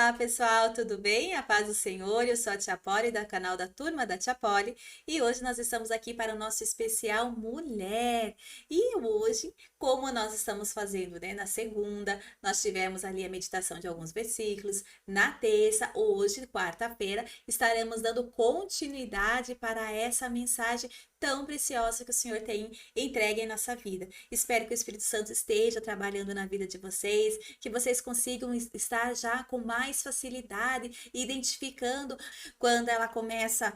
Olá, pessoal, tudo bem? A paz do Senhor, eu sou a Tia Poli, da canal da Turma da Tia Poli, e hoje nós estamos aqui para o nosso especial Mulher. E hoje, como nós estamos fazendo, né, na segunda, nós tivemos ali a meditação de alguns versículos, na terça, hoje, quarta-feira, estaremos dando continuidade para essa mensagem tão preciosa que o Senhor tem entregue em nossa vida. Espero que o Espírito Santo esteja trabalhando na vida de vocês, que vocês consigam estar já com mais facilidade, identificando quando ela começa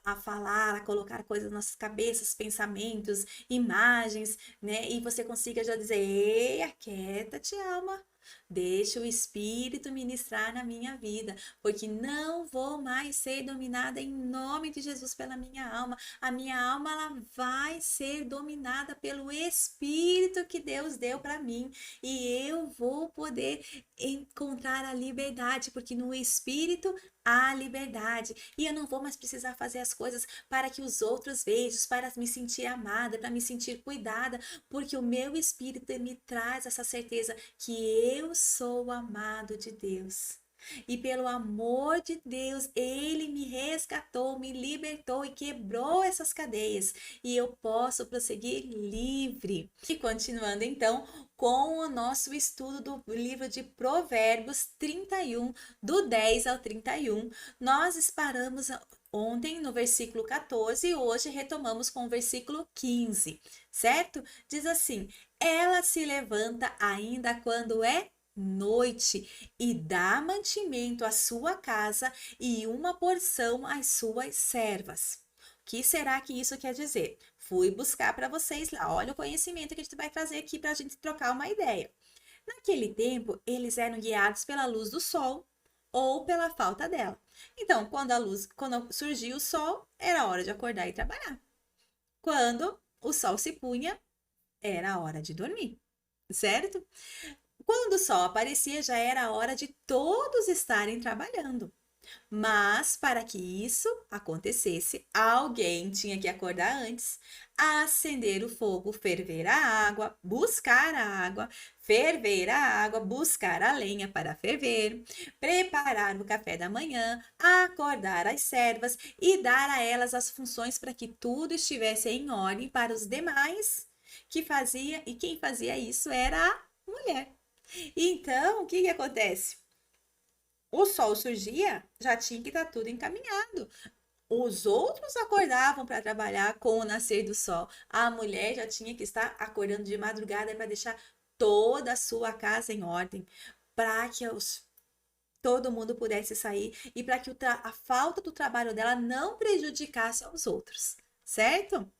a falar, a colocar coisas nas nossas cabeças, pensamentos, imagens, né? E você consiga já dizer: ei, aquieta-te, alma. Deixa o Espírito ministrar na minha vida, porque não vou mais ser dominada em nome de Jesus pela minha alma. A minha alma ela vai ser dominada pelo Espírito que Deus deu para mim e eu vou poder encontrar a liberdade, porque no Espírito há liberdade e eu não vou mais precisar fazer as coisas para que os outros vejam, para me sentir amada, para me sentir cuidada, porque o meu Espírito me traz essa certeza que eu sou amado de Deus. E pelo amor de Deus, Ele me resgatou, me libertou e quebrou essas cadeias. E eu posso prosseguir livre. E continuando então com o nosso estudo do livro de Provérbios 31, do 10 ao 31, nós paramos ontem no versículo 14 e hoje retomamos com o versículo 15, certo? Diz assim: ela se levanta ainda quando é noite e dá mantimento à sua casa e uma porção às suas servas. O que será que isso quer dizer? Fui buscar para vocês lá. Olha o conhecimento que a gente vai trazer aqui para a gente trocar uma ideia. Naquele tempo, eles eram guiados pela luz do sol ou pela falta dela. Então, quando surgia o sol, era hora de acordar e trabalhar. Quando o sol se punha, era a hora de dormir, certo? Quando o sol aparecia, já era a hora de todos estarem trabalhando. Mas para que isso acontecesse, alguém tinha que acordar antes, acender o fogo, ferver a água, buscar a água, ferver a água, buscar a lenha para ferver, preparar o café da manhã, acordar as servas e dar a elas as funções para que tudo estivesse em ordem para os demais que fazia, e quem fazia isso era a mulher. Então, o que que acontece? O sol surgia, já tinha que estar tudo encaminhado. Os outros acordavam para trabalhar com o nascer do sol. A mulher já tinha que estar acordando de madrugada para deixar toda a sua casa em ordem, para que todo mundo pudesse sair e para que a falta do trabalho dela não prejudicasse aos outros, certo?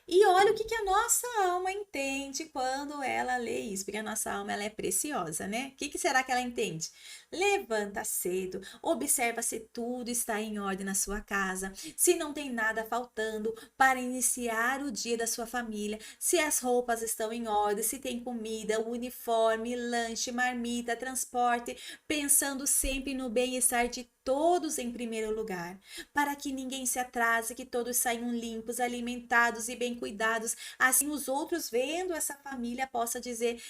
E olha o que, que a nossa alma entende quando ela lê isso, porque a nossa alma ela é preciosa, né? O que, que será que ela entende? Levanta cedo, observa se tudo está em ordem na sua casa, se não tem nada faltando para iniciar o dia da sua família, se as roupas estão em ordem, se tem comida, uniforme, lanche, marmita, transporte, pensando sempre no bem-estar de todos em primeiro lugar, para que ninguém se atrase, que todos saiam limpos, alimentados e bem cuidados. Assim, os outros, vendo essa família, possa dizer: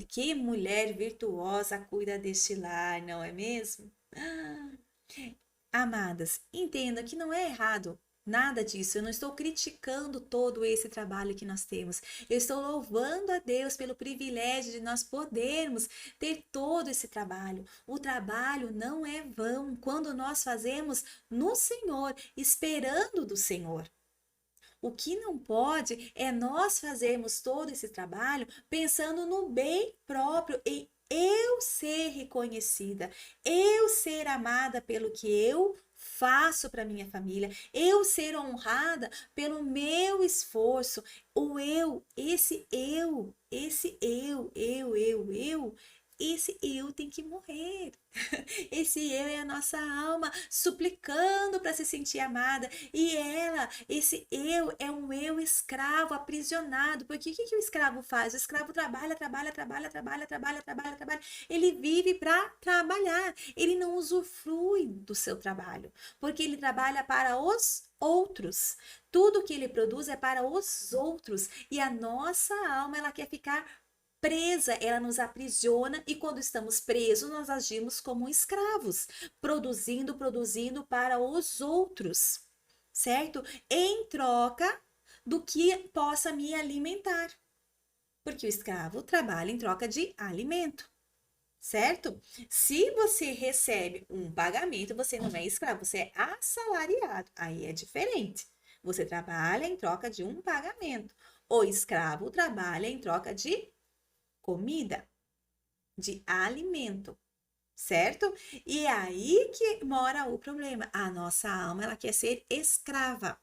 que mulher virtuosa cuida deste lar, não é mesmo? Amadas, entenda que não é errado. Nada disso, eu não estou criticando todo esse trabalho que nós temos. Eu estou louvando a Deus pelo privilégio de nós podermos ter todo esse trabalho. O trabalho não é vão quando nós fazemos no Senhor, esperando do Senhor. O que não pode é nós fazermos todo esse trabalho pensando no bem próprio, em eu ser reconhecida, eu ser amada pelo que eu faço para minha família, eu ser honrada pelo meu esforço. O eu, esse eu tem que morrer. Esse eu é a nossa alma suplicando para se sentir amada. E esse eu é um eu escravo, aprisionado. Porque o que, que o escravo faz? O escravo trabalha, trabalha, trabalha, trabalha, trabalha, trabalha, trabalha. Ele vive para trabalhar. Ele não usufrui do seu trabalho, porque ele trabalha para os outros. Tudo que ele produz é para os outros. E a nossa alma, ela quer ficar presa, ela nos aprisiona e quando estamos presos, nós agimos como escravos, produzindo para os outros, certo? Em troca do que possa me alimentar, porque o escravo trabalha em troca de alimento. Certo? Se você recebe um pagamento, você não é escravo, você é assalariado. Aí é diferente. Você trabalha em troca de um pagamento. O escravo trabalha em troca de comida, de alimento, certo? E é aí que mora o problema. A nossa alma, ela quer ser escrava.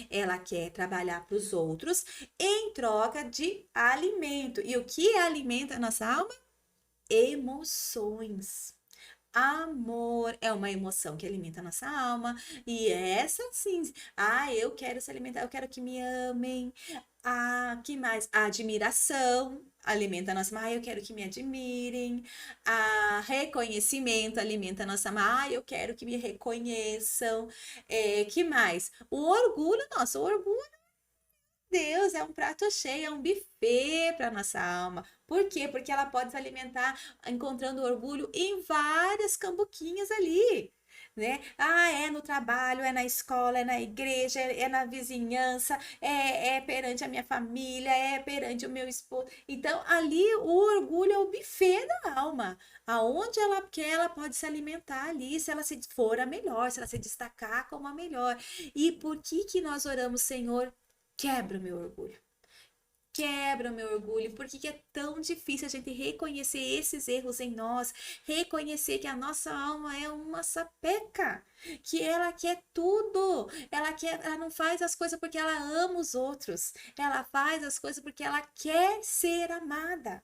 Ela quer trabalhar para os outros em troca de alimento. E o que alimenta a nossa alma? Emoções. Amor é uma emoção que alimenta a nossa alma. E essa sim. Eu quero se alimentar, eu quero que me amem. Que mais? A admiração alimenta a nossa alma. Eu quero que me admirem. A reconhecimento alimenta a nossa alma. Eu quero que me reconheçam. Que mais? O orgulho, nossa, o orgulho. Deus, é um prato cheio, é um buffet para nossa alma. Por quê? Porque ela pode se alimentar encontrando orgulho em várias cambuquinhas ali, né? É no trabalho, é na escola, é na igreja, é na vizinhança, é perante a minha família, é perante o meu esposo. Então, ali o orgulho é o buffet da alma. Aonde ela quer, ela pode se alimentar ali, se ela se for a melhor, se ela se destacar como a melhor. E por que que nós oramos, Senhor? Quebra o meu orgulho. Quebra o meu orgulho. Por que que é tão difícil a gente reconhecer esses erros em nós? Reconhecer que a nossa alma é uma sapeca. Que ela quer tudo. Ela não faz as coisas porque ela ama os outros. Ela faz as coisas porque ela quer ser amada.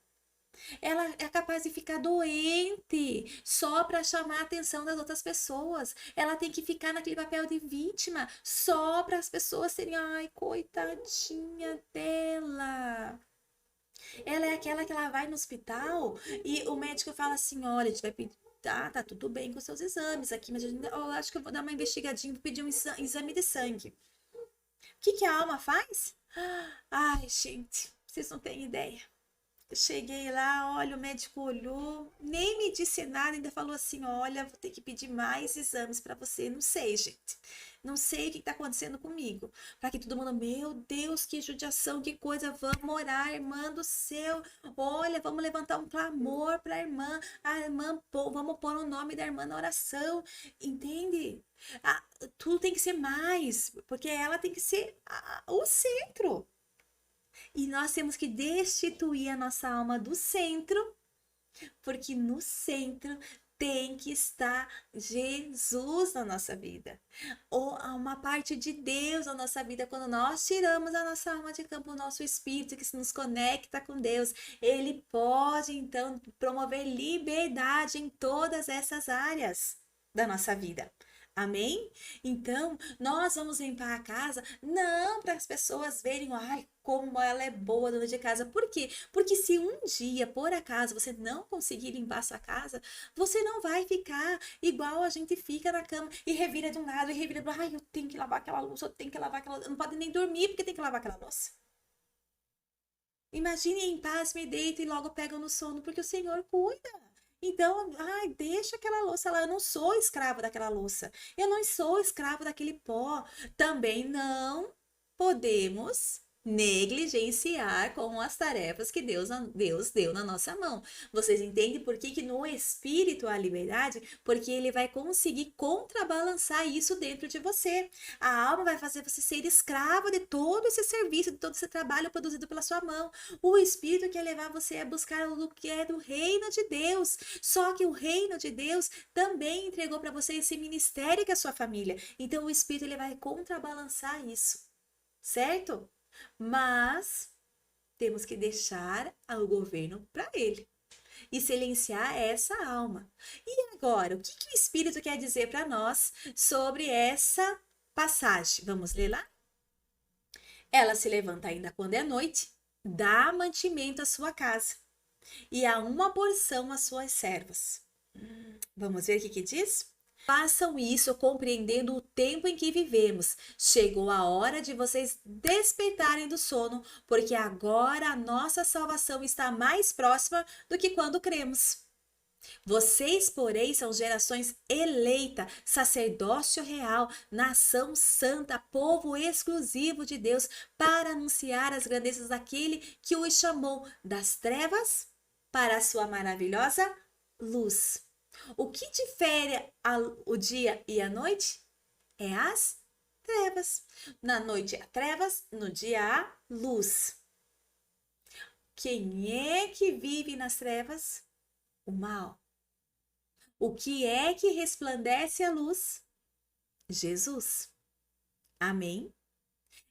Ela é capaz de ficar doente só para chamar a atenção das outras pessoas. Ela tem que ficar naquele papel de vítima só para as pessoas serem, ai, coitadinha dela. Ela é aquela que ela vai no hospital e o médico fala assim: olha, a gente vai pedir. Tá tudo bem com seus exames aqui, mas eu acho que eu vou dar uma investigadinha, vou pedir um exame de sangue. O que que a alma faz? Ai, gente, vocês não têm ideia. Eu cheguei lá, olha, o médico olhou, nem me disse nada, ainda falou assim: olha, vou ter que pedir mais exames para você. Não sei, gente. Não sei o que está acontecendo comigo. Para que todo mundo, meu Deus, que judiação, que coisa. Vamos orar, irmã do céu. Olha, vamos levantar um clamor para a irmã. A irmã, vamos pôr o nome da irmã na oração. Entende? Tudo tem que ser mais, porque ela tem que ser o centro. E nós temos que destituir a nossa alma do centro, porque no centro tem que estar Jesus na nossa vida. Ou uma parte de Deus na nossa vida. Quando nós tiramos a nossa alma de campo, o nosso espírito que se nos conecta com Deus, ele pode então promover liberdade em todas essas áreas da nossa vida. Amém? Então, nós vamos limpar a casa não para as pessoas verem, ai, como ela é boa dona de casa. Por quê? Porque se um dia, por acaso, você não conseguir limpar a sua casa, você não vai ficar igual a gente fica na cama e revira de um lado e revira do outro. Ai, eu tenho que lavar aquela louça, eu tenho que lavar aquela louça. Não pode nem dormir porque tem que lavar aquela louça. Imagine em paz, me deito e logo pegam no sono, porque o Senhor cuida. Então, deixa aquela louça lá. Eu não sou escravo daquela louça. Eu não sou escravo daquele pó. Também não podemos negligenciar com as tarefas que Deus deu na nossa mão. Vocês entendem por que no espírito há liberdade? Porque ele vai conseguir contrabalançar isso dentro de você. A alma vai fazer você ser escravo de todo esse serviço, de todo esse trabalho produzido pela sua mão. O espírito quer levar você a buscar o que é do reino de Deus. Só que o reino de Deus também entregou para você esse ministério que é a sua família. Então o espírito ele vai contrabalançar isso, certo? Mas temos que deixar o governo para ele e silenciar essa alma. E agora, o que que o espírito quer dizer para nós sobre essa passagem? Vamos ler lá? Ela se levanta ainda quando é noite, dá mantimento à sua casa e a uma porção às suas servas. Vamos ver o que que diz? Façam isso compreendendo o tempo em que vivemos. Chegou a hora de vocês despertarem do sono, porque agora a nossa salvação está mais próxima do que quando cremos. Vocês, porém, são gerações eleita, sacerdócio real, nação santa, povo exclusivo de Deus, para anunciar as grandezas daquele que os chamou das trevas para a sua maravilhosa luz. O que difere o dia e a noite? É as trevas. Na noite há trevas, no dia há luz. Quem é que vive nas trevas? O mal. O que é que resplandece a luz? Jesus. Amém?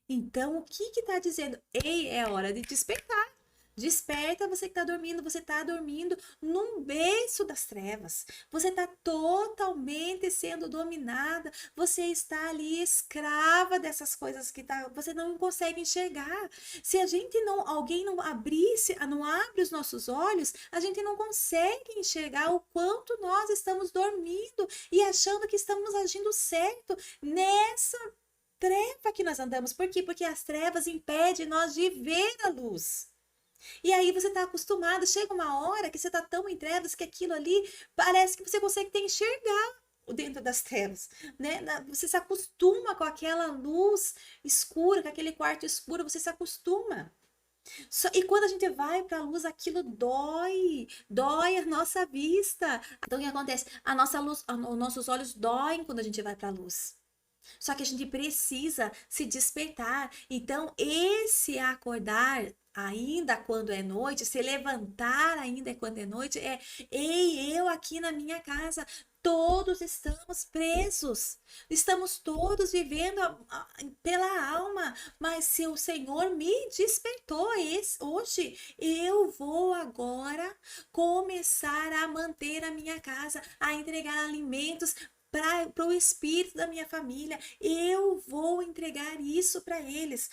Então, o que está dizendo? Ei, é hora de despertar. Desperta, você que está dormindo, você está dormindo num berço das trevas. Você está totalmente sendo dominada. Você está ali escrava dessas coisas que você não consegue enxergar. Se a gente não, alguém não abrisse, não abre os nossos olhos, a gente não consegue enxergar o quanto nós estamos dormindo e achando que estamos agindo certo nessa treva que nós andamos. Por quê? Porque as trevas impedem nós de ver a luz. E aí você está acostumado, chega uma hora que você está tão em trevas que aquilo ali parece que você consegue até enxergar dentro das trevas, né? Você se acostuma com aquela luz escura, com aquele quarto escuro, você se acostuma. E quando a gente vai para a luz, aquilo dói a nossa vista. Então o que acontece? A nossa luz, os nossos olhos doem quando a gente vai para a luz. Só que a gente precisa se despertar. Então, esse acordar ainda quando é noite, se levantar ainda quando é noite, ei, eu aqui na minha casa, todos estamos presos, estamos todos vivendo pela alma, mas se o Senhor me despertou hoje, eu vou agora começar a manter a minha casa, a entregar alimentos para o espírito da minha família. Eu vou entregar isso para eles.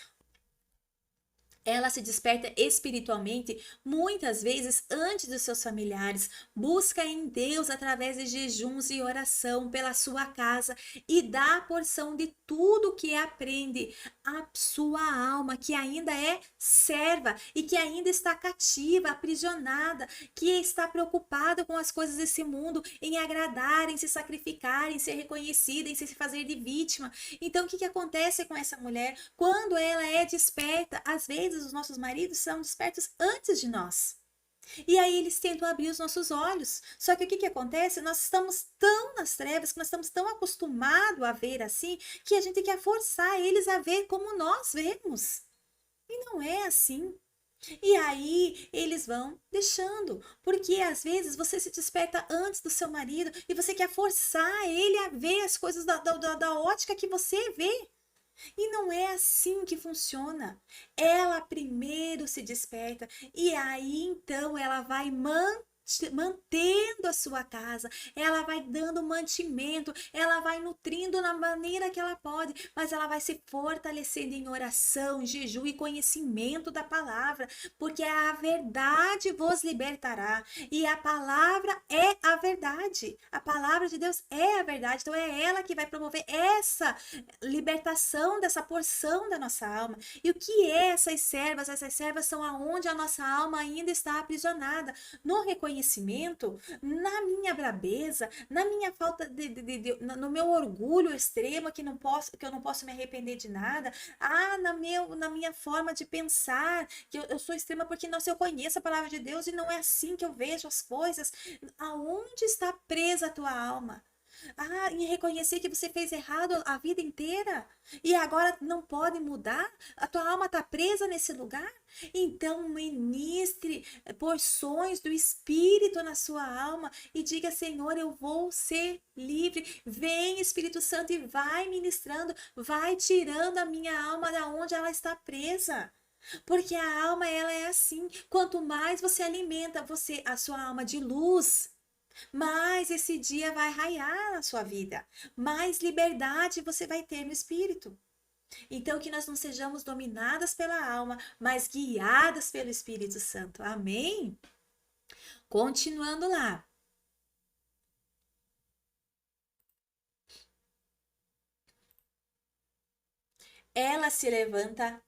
Ela se desperta espiritualmente muitas vezes antes dos seus familiares, busca em Deus através de jejuns e oração pela sua casa e dá a porção de tudo que aprende à sua alma, que ainda é serva e que ainda está cativa, aprisionada, que está preocupada com as coisas desse mundo, em agradar, em se sacrificar, em ser reconhecida, em se fazer de vítima. Então, o que acontece com essa mulher? Quando ela é desperta, às vezes os nossos maridos são despertos antes de nós. E aí eles tentam abrir os nossos olhos. Só que o que acontece? Nós estamos tão nas trevas, que nós estamos tão acostumados a ver assim, que a gente quer forçar eles a ver como nós vemos. E não é assim. E aí eles vão deixando, porque às vezes você se desperta antes do seu marido e você quer forçar ele a ver as coisas da ótica que você vê. E não é assim que funciona. Ela primeiro se desperta e aí então ela vai mantendo a sua casa, ela vai dando mantimento, ela vai nutrindo na maneira que ela pode, mas ela vai se fortalecendo em oração, jejum e conhecimento da palavra, porque a verdade vos libertará e a palavra é a verdade. A palavra de Deus é a verdade, então é ela que vai promover essa libertação dessa porção da nossa alma. E o que é essas servas? Essas servas são aonde a nossa alma ainda está aprisionada, no reconhecimento, na minha brabeza, na minha falta no meu orgulho extremo que eu não posso me arrepender de nada, na minha forma de pensar, que eu sou extrema porque não, se eu conheço a palavra de Deus e não é assim que eu vejo as coisas. Aonde está presa a tua alma? Em reconhecer que você fez errado a vida inteira e agora não pode mudar? A tua alma está presa nesse lugar? Então, ministre porções do Espírito na sua alma e diga: Senhor, eu vou ser livre. Vem, Espírito Santo, e vai ministrando, vai tirando a minha alma da onde ela está presa. Porque a alma, ela é assim. Quanto mais você alimenta a sua alma de luz, mais esse dia vai raiar na sua vida, mais liberdade você vai ter no espírito. Então, que nós não sejamos dominadas pela alma, mas guiadas pelo Espírito Santo. Amém? Continuando lá. ela se levanta.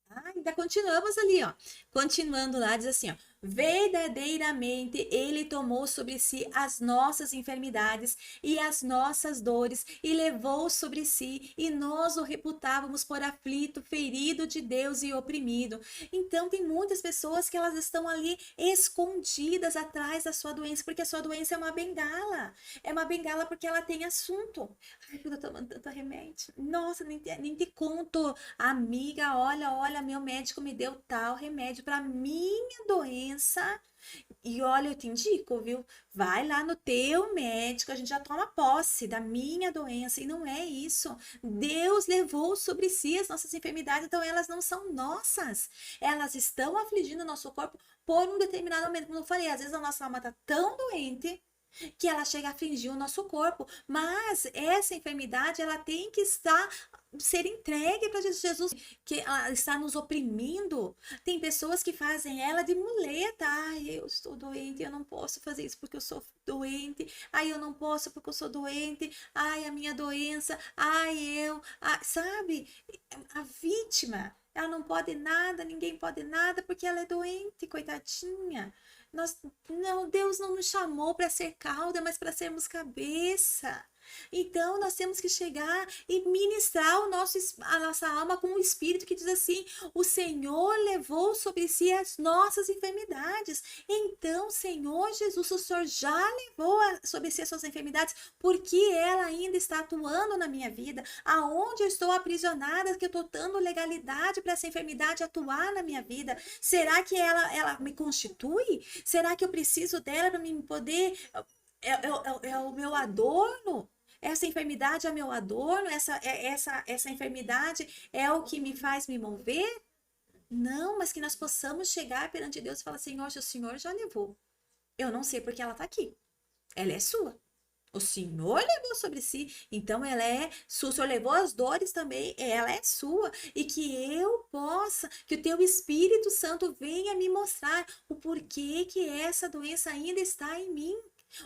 Ah, ainda continuamos ali, ó. Continuando lá, diz assim, ó. Verdadeiramente ele tomou sobre si as nossas enfermidades e as nossas dores e levou sobre si, e nós o reputávamos por aflito, ferido de Deus e oprimido. Então tem muitas pessoas que elas estão ali escondidas atrás da sua doença, porque a sua doença é uma bengala. É uma bengala porque ela tem assunto. Ai, eu tô tomando tanto remédio. Nossa, nem te conto. Amiga, olha, meu médico me deu tal remédio para minha doença. E olha, eu te indico, viu? Vai lá no teu médico, a gente já toma posse da minha doença. E não é isso. Deus levou sobre si as nossas enfermidades, então elas não são nossas. Elas estão afligindo o nosso corpo por um determinado momento. Como eu falei, às vezes a nossa alma está tão doente que ela chega a afligir o nosso corpo, mas essa enfermidade ela tem que estar ser entregue para Jesus, que ela está nos oprimindo. Tem pessoas que fazem ela de muleta. Ai, eu estou doente, eu não posso fazer isso porque eu sou doente. Ai, eu não posso porque eu sou doente. Ai, a minha doença. Sabe? A vítima, ela não pode nada, ninguém pode nada porque ela é doente, coitadinha. Nós, não, Deus não nos chamou para ser cauda, mas para sermos cabeça. Então, nós temos que chegar e ministrar a nossa alma com o Espírito que diz assim: o Senhor levou sobre si as nossas enfermidades. Então, Senhor Jesus, o Senhor já levou sobre si as suas enfermidades, porque ela ainda está atuando na minha vida. Aonde eu estou aprisionada, que eu estou dando legalidade para essa enfermidade atuar na minha vida? Será que ela me constitui? Será que eu preciso dela para me poder. É o meu adorno? Essa enfermidade é meu adorno? Essa enfermidade é o que me faz me mover? Não, mas que nós possamos chegar perante Deus e falar: Senhor, se o Senhor já levou, eu não sei porque ela está aqui. Ela é sua. O Senhor levou sobre si, então ela é sua. O Senhor levou as dores também, ela é sua. E que eu possa, que o teu Espírito Santo venha me mostrar o porquê que essa doença ainda está em mim.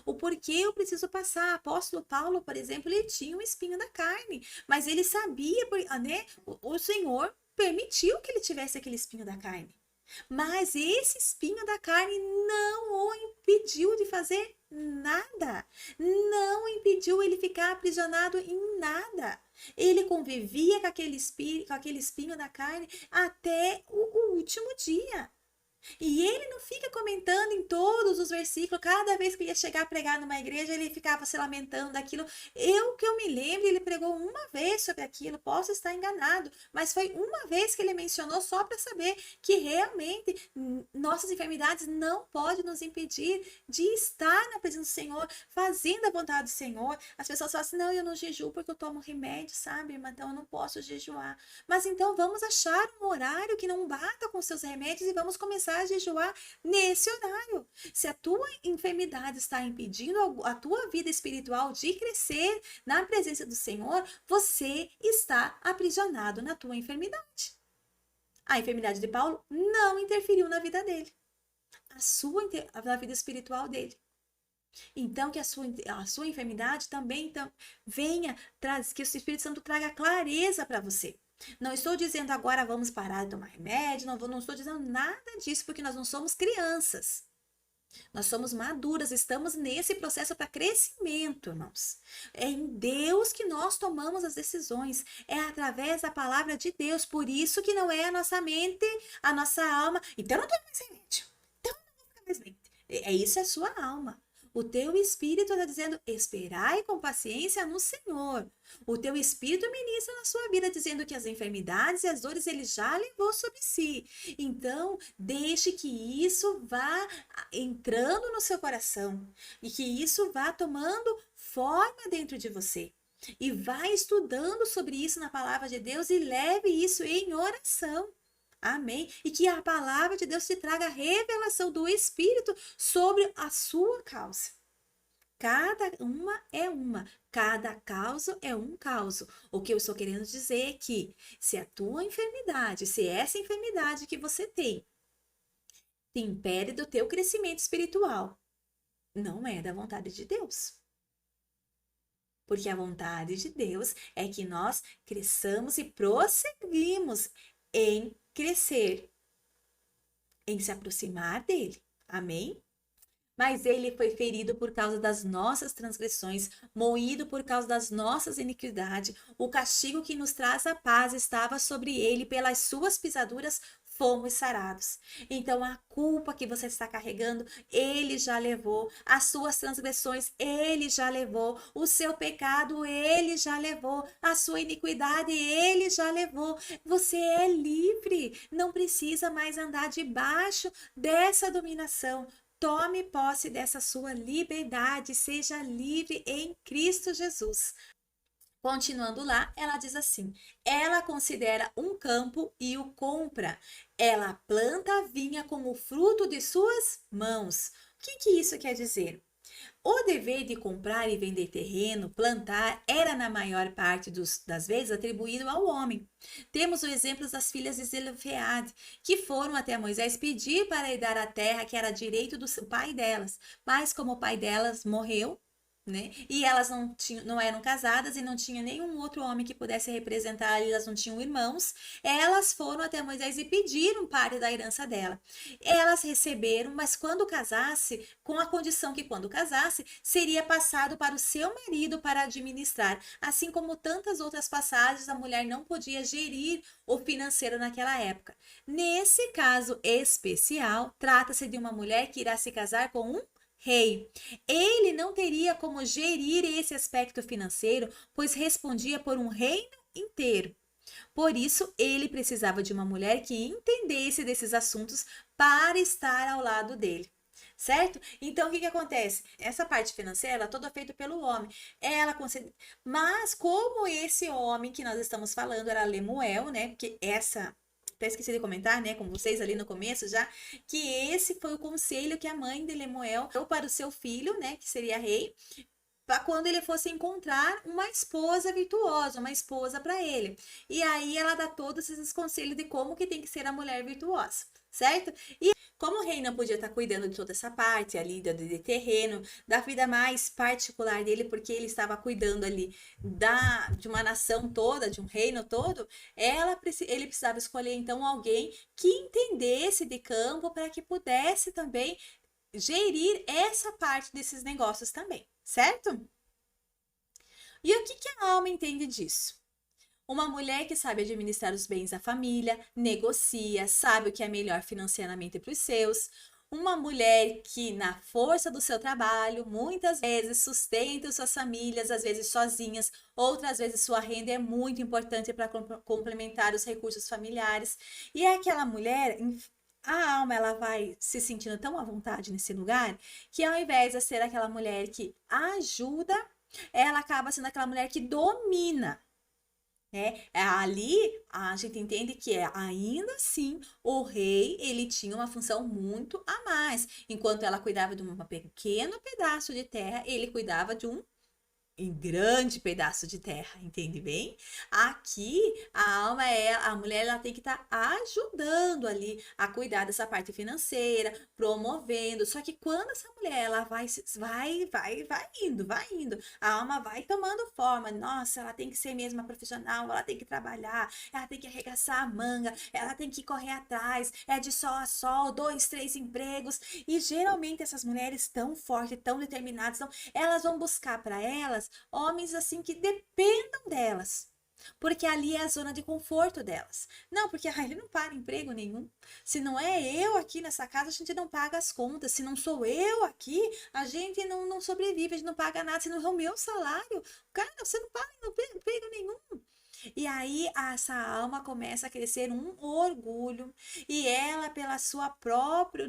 O porquê eu preciso passar. Apóstolo Paulo, por exemplo, ele tinha um espinho da carne, mas ele sabia, né? O Senhor permitiu que ele tivesse aquele espinho da carne. Mas esse espinho da carne não o impediu de fazer nada. Não impediu ele ficar aprisionado em nada. Ele convivia com aquele espinho da carne até o último dia. E ele não fica comentando em todos os versículos, cada vez que ia chegar a pregar numa igreja, ele ficava se lamentando daquilo. Que eu me lembro, ele pregou uma vez sobre aquilo, posso estar enganado, mas foi uma vez que ele mencionou só para saber que realmente nossas enfermidades não podem nos impedir de estar na presença do Senhor, fazendo a vontade do Senhor. As pessoas falam assim: não, eu não jejuo porque eu tomo remédio, sabe, irmã? Então eu não posso jejuar. Mas então vamos achar um horário que não bata com seus remédios e vamos começar a jejuar nesse horário. Se a tua enfermidade está impedindo a tua vida espiritual de crescer na presença do Senhor, você está aprisionado na tua enfermidade. A enfermidade de Paulo não interferiu na vida dele, na vida espiritual dele. Então, que a sua enfermidade também então, venha, que o Espírito Santo traga clareza para você. Não estou dizendo agora vamos parar de tomar remédio, não estou dizendo nada disso, porque nós não somos crianças. Nós somos maduras, estamos nesse processo para crescimento, irmãos. É em Deus que nós tomamos as decisões, é através da palavra de Deus, por isso que não é a nossa mente, a nossa alma. Então eu não tomo mais remédio, então eu não vou ficar mais doente. Isso é a sua alma. O teu espírito está dizendo: esperai com paciência no Senhor. O teu espírito ministra na sua vida, dizendo que as enfermidades e as dores ele já levou sobre si. Então, deixe que isso vá entrando no seu coração e que isso vá tomando forma dentro de você. E vá estudando sobre isso na palavra de Deus e leve isso em oração. Amém? E que a palavra de Deus te traga a revelação do Espírito sobre a sua causa. Cada cada caso é um caso. O que eu estou querendo dizer é que se a tua enfermidade, se essa enfermidade que você tem, te impede do teu crescimento espiritual, não é da vontade de Deus. porque a vontade de Deus é que nós cresçamos e prosseguimos em crescer, em se aproximar dele. Amém? Mas ele foi ferido por causa das nossas transgressões, moído por causa das nossas iniquidades. O castigo que nos traz a paz estava sobre ele, pelas suas pisaduras fomos sarados. Então, a culpa que você está carregando, ele já levou. As suas transgressões, ele já levou. O seu pecado, ele já levou. A sua iniquidade, ele já levou. Você é livre. Não precisa mais andar debaixo dessa dominação. Tome posse dessa sua liberdade, seja livre em Cristo Jesus. Continuando lá, ela diz assim: ela considera um campo e o compra. Ela planta a vinha como fruto de suas mãos. O que isso quer dizer? O dever de comprar e vender terreno, plantar, era na maior parte das vezes atribuído ao homem. Temos o exemplo das filhas de Zelofeade, que foram até Moisés pedir para herdar a terra que era direito do pai delas. Mas como o pai delas morreu, né? E elas não eram casadas e não tinha nenhum outro homem que pudesse representar, elas não tinham irmãos. Elas foram até Moisés e pediram parte da herança dela. Elas receberam, mas quando casasse, com a condição que quando casasse, seria passado para o seu marido para administrar. Assim como tantas outras passagens, a mulher não podia gerir o financeiro naquela época. Nesse caso especial, trata-se de uma mulher que irá se casar com um rei. Ele não teria como gerir esse aspecto financeiro, pois respondia por um reino inteiro. Por isso, ele precisava de uma mulher que entendesse desses assuntos para estar ao lado dele. Certo? Então, o que acontece? Essa parte financeira é toda feita pelo homem. Mas como esse homem que nós estamos falando era Lemuel, né? Porque até esqueci de comentar, né, com vocês ali no começo já, que esse foi o conselho que a mãe de Lemuel deu para o seu filho, né, que seria rei, para quando ele fosse encontrar uma esposa virtuosa, uma esposa para ele. E aí ela dá todos esses conselhos de como que tem que ser a mulher virtuosa, certo? E como o rei não podia estar cuidando de toda essa parte ali de terreno, da vida mais particular dele, porque ele estava cuidando ali de uma nação toda, de um reino todo, ele precisava escolher então alguém que entendesse de campo para que pudesse também gerir essa parte desses negócios também, certo? E o que a alma entende disso? Uma mulher que sabe administrar os bens da família, negocia, sabe o que é melhor financeiramente para os seus. Uma mulher que, na força do seu trabalho, muitas vezes sustenta suas famílias, às vezes sozinhas, outras vezes sua renda é muito importante para complementar os recursos familiares. E é aquela mulher, a alma, ela vai se sentindo tão à vontade nesse lugar, que ao invés de ser aquela mulher que ajuda, ela acaba sendo aquela mulher que domina. Ali a gente entende que ainda assim o rei ele tinha uma função muito a mais. Enquanto ela cuidava de um pequeno pedaço de terra, ele cuidava de um em grande pedaço de terra, entende bem? Aqui a mulher ela tem que estar ajudando ali a cuidar dessa parte financeira, promovendo. Só que quando essa mulher ela vai indo, a alma vai tomando forma. Nossa, ela tem que ser mesmo uma profissional, ela tem que trabalhar, ela tem que arregaçar a manga, ela tem que correr atrás, é de sol a sol, 2, 3 empregos. E geralmente essas mulheres tão fortes, tão determinadas, elas vão buscar para elas homens assim que dependam delas. Porque ali é a zona de conforto delas. Não, porque ele não para emprego nenhum. Se não é eu aqui nessa casa, a gente não paga as contas. Se não sou eu aqui, a gente não sobrevive, a gente não paga nada. Se não é o meu salário, cara, você não paga emprego nenhum. E aí essa alma começa a crescer um orgulho. E ela, pela sua própria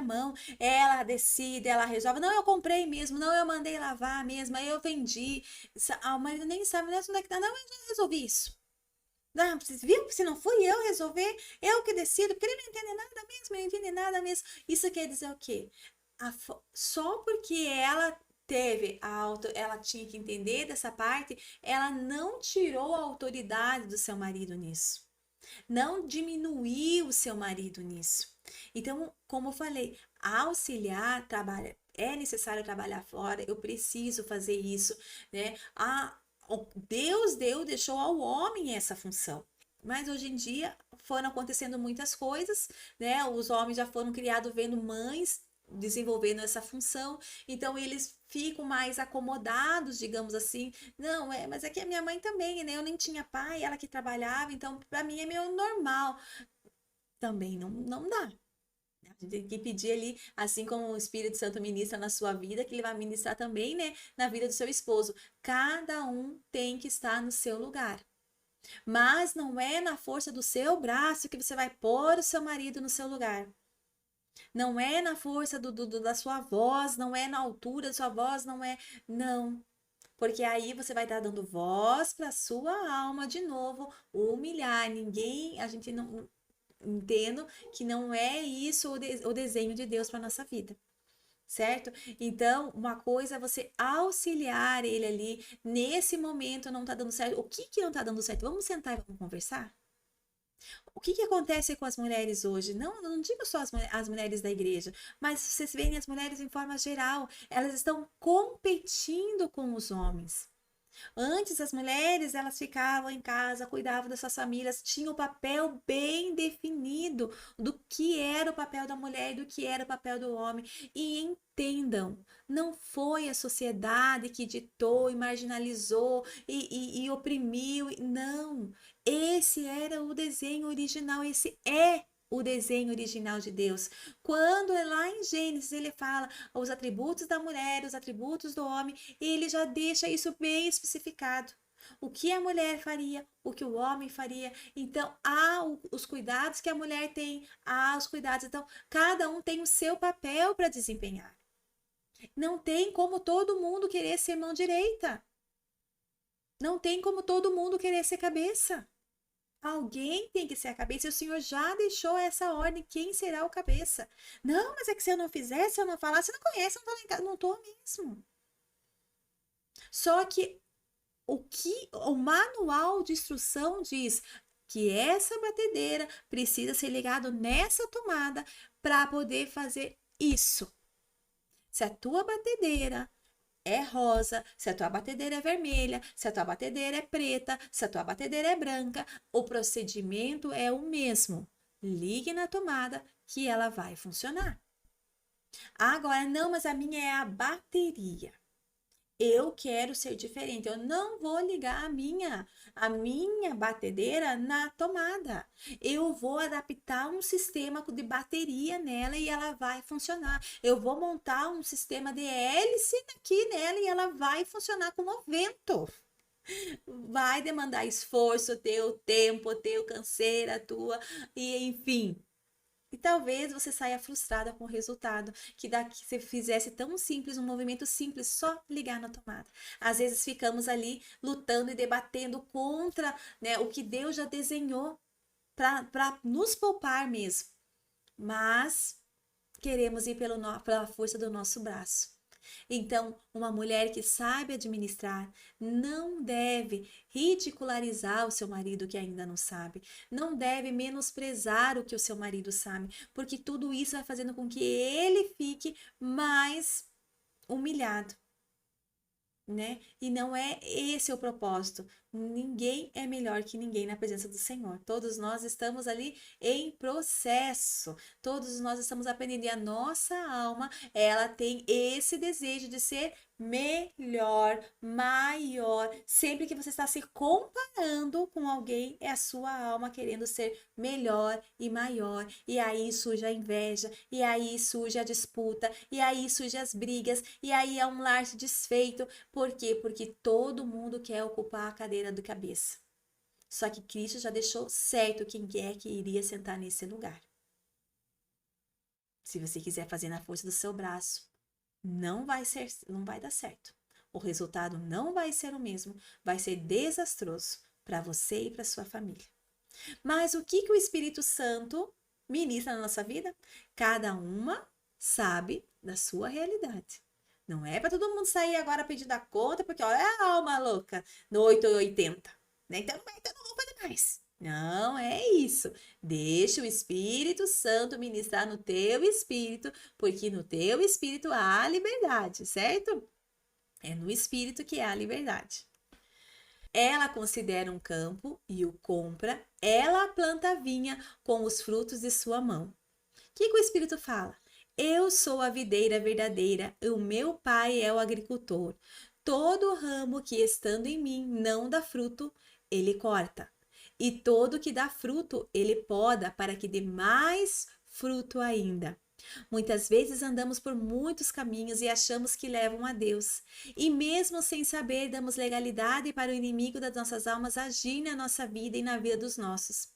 mão, ela decide, ela resolve. Não, eu comprei mesmo, não, eu mandei lavar mesmo, aí eu vendi. O marido nem sabe onde é que tá. Não, eu já resolvi isso. Não, você viu? Se não fui eu resolver, eu que decido, porque ele não entende nada mesmo, ele não entende nada mesmo. Isso quer dizer o quê? Só porque ela tinha que entender dessa parte, ela não tirou a autoridade do seu marido nisso. Não diminuiu o seu marido nisso. Então, como eu falei, auxiliar, trabalha, é necessário trabalhar fora, eu preciso fazer isso, né? Deus deixou ao homem essa função. Mas hoje em dia foram acontecendo muitas coisas, né? Os homens já foram criados vendo mães desenvolvendo essa função, então eles ficam mais acomodados, digamos assim. Não, mas é que a minha mãe também, né? Eu nem tinha pai, ela que trabalhava, então para mim é meio normal. Também não dá. A gente tem que pedir ali, assim como o Espírito Santo ministra na sua vida, que ele vai ministrar também, né, na vida do seu esposo. Cada um tem que estar no seu lugar. Mas não é na força do seu braço que você vai pôr o seu marido no seu lugar. Não é na força da sua voz, não é na altura da sua voz, não é. Não. Porque aí você vai estar dando voz para a sua alma de novo, humilhar. Ninguém, a gente não entendo que não é isso o desenho de Deus para nossa vida. Certo? Então, uma coisa é você auxiliar ele ali, nesse momento não tá dando certo. O que que não tá dando certo? Vamos sentar e vamos conversar? O que que acontece com as mulheres hoje? Não digo só as mulheres da igreja, mas vocês veem as mulheres em forma geral, elas estão competindo com os homens. Antes, as mulheres, elas ficavam em casa, cuidavam das suas famílias, tinham o papel bem definido do que era o papel da mulher e do que era o papel do homem. E entendam, não foi a sociedade que ditou e marginalizou e oprimiu. Não, esse era o desenho original, esse é o desenho original de Deus. Quando lá em Gênesis ele fala os atributos da mulher, os atributos do homem, ele já deixa isso bem especificado. O que a mulher faria, o que o homem faria. Então, há os cuidados que a mulher tem, há os cuidados. Então, cada um tem o seu papel para desempenhar. Não tem como todo mundo querer ser mão direita. Não tem como todo mundo querer ser cabeça. Alguém tem que ser a cabeça e o Senhor já deixou essa ordem. Quem será o cabeça? Não, mas é que se eu não fizesse, se eu não falasse, você não conhece, não tá lá em casa. Não tô mesmo. Só que o manual de instrução diz que essa batedeira precisa ser ligada nessa tomada para poder fazer isso. Se a tua batedeira é rosa, se a tua batedeira é vermelha, se a tua batedeira é preta, se a tua batedeira é branca, o procedimento é o mesmo. Ligue na tomada que ela vai funcionar. Agora, não, mas a minha é a bateria. Eu quero ser diferente. Eu não vou ligar a minha batedeira na tomada. Eu vou adaptar um sistema de bateria nela e ela vai funcionar. Eu vou montar um sistema de hélice aqui nela e ela vai funcionar com o vento. Vai demandar esforço, teu tempo, teu canseira, tua, e enfim. E talvez você saia frustrada com o resultado, que daqui se fizesse tão simples, um movimento simples, só ligar na tomada. Às vezes ficamos ali lutando e debatendo contra, né, o que Deus já desenhou para nos poupar mesmo. Mas queremos ir pela força do nosso braço. Então, uma mulher que sabe administrar não deve ridicularizar o seu marido que ainda não sabe, não deve menosprezar o que o seu marido sabe, porque tudo isso vai fazendo com que ele fique mais humilhado, né? E não é esse o propósito. Ninguém é melhor que ninguém na presença do Senhor. Todos nós estamos ali em processo. Todos nós estamos aprendendo. E a nossa alma, ela tem esse desejo de ser melhor, maior. Sempre que você está se comparando com alguém, é a sua alma querendo ser melhor e maior. E aí surge a inveja, e aí surge a disputa, e aí surgem as brigas, e aí é um lar desfeito. Por quê? Porque todo mundo quer ocupar a cadeira do cabeça. Só que Cristo já deixou certo quem é que iria sentar nesse lugar. Se você quiser fazer na força do seu braço, não vai dar certo. O resultado não vai ser o mesmo, vai ser desastroso para você e para sua família. Mas o que o Espírito Santo ministra na nossa vida? Cada uma sabe da sua realidade. Não é para todo mundo sair agora pedindo a conta, porque olha a alma louca no 880. Né? Então não vou fazer mais. Não é isso. Deixa o Espírito Santo ministrar no teu espírito, porque no teu espírito há liberdade, certo? É no espírito que há liberdade. Ela considera um campo e o compra, ela planta a vinha com os frutos de sua mão. O que o Espírito fala? Eu sou a videira verdadeira, e o meu pai é o agricultor. Todo ramo que estando em mim não dá fruto, ele corta. E todo que dá fruto, ele poda para que dê mais fruto ainda. Muitas vezes andamos por muitos caminhos e achamos que levam a Deus. E mesmo sem saber, damos legalidade para o inimigo das nossas almas agir na nossa vida e na vida dos nossos.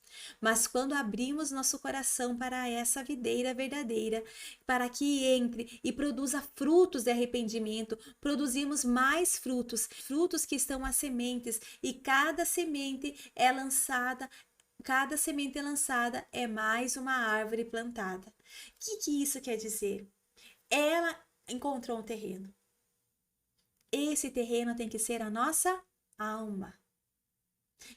Mas quando abrimos nosso coração para essa videira verdadeira, para que entre e produza frutos de arrependimento, produzimos mais frutos, frutos que estão as sementes, e cada semente lançada é mais uma árvore plantada. O que isso quer dizer? Ela encontrou um terreno. Esse terreno tem que ser a nossa alma.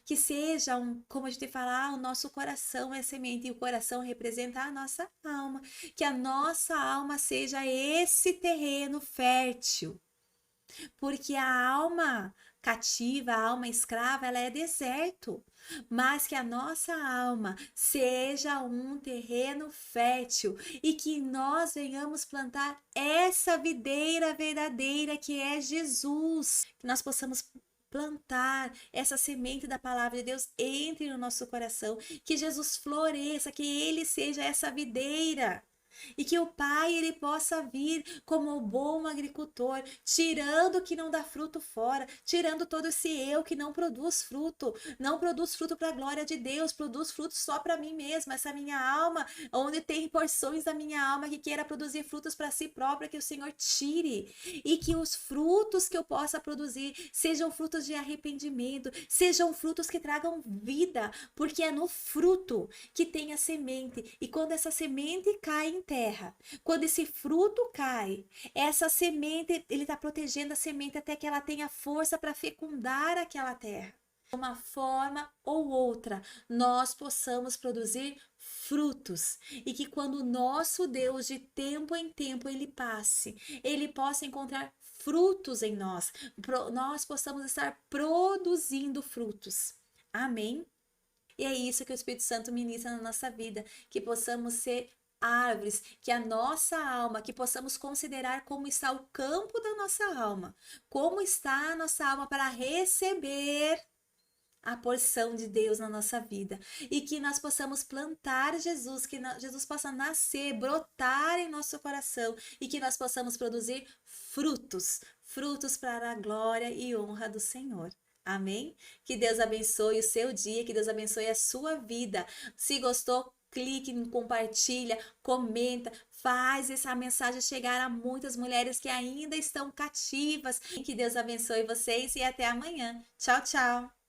Que seja como a gente fala, o nosso coração é semente e o coração representa a nossa alma. Que a nossa alma seja esse terreno fértil. Porque a alma cativa, a alma escrava, ela é deserto, mas que a nossa alma seja um terreno fértil e que nós venhamos plantar essa videira verdadeira que é Jesus, que nós possamos plantar essa semente da palavra de Deus entre no nosso coração, que Jesus floresça, que ele seja essa videira. E que o Pai ele possa vir como o bom agricultor, tirando o que não dá fruto fora, tirando todo esse eu que não produz fruto para a glória de Deus, produz fruto só para mim mesma, essa minha alma, onde tem porções da minha alma que queira produzir frutos para si própria, que o Senhor tire, e que os frutos que eu possa produzir sejam frutos de arrependimento, sejam frutos que tragam vida, porque é no fruto que tem a semente, e quando essa semente cai em terra, quando esse fruto cai, essa semente, ele está protegendo a semente até que ela tenha força para fecundar aquela terra. De uma forma ou outra, nós possamos produzir frutos e que quando o nosso Deus de tempo em tempo ele passe, ele possa encontrar frutos em nós, nós possamos estar produzindo frutos. Amém? E é isso que o Espírito Santo ministra na nossa vida, que possamos ser árvores, que a nossa alma, que possamos considerar como está o campo da nossa alma, como está a nossa alma para receber a porção de Deus na nossa vida, e que nós possamos plantar Jesus, que Jesus possa nascer, brotar em nosso coração, e que nós possamos produzir frutos para a glória e honra do Senhor. Amém? Que Deus abençoe o seu dia, que Deus abençoe a sua vida. Se gostou, clique, compartilha, comenta, faz essa mensagem chegar a muitas mulheres que ainda estão cativas. Que Deus abençoe vocês e até amanhã. Tchau, tchau!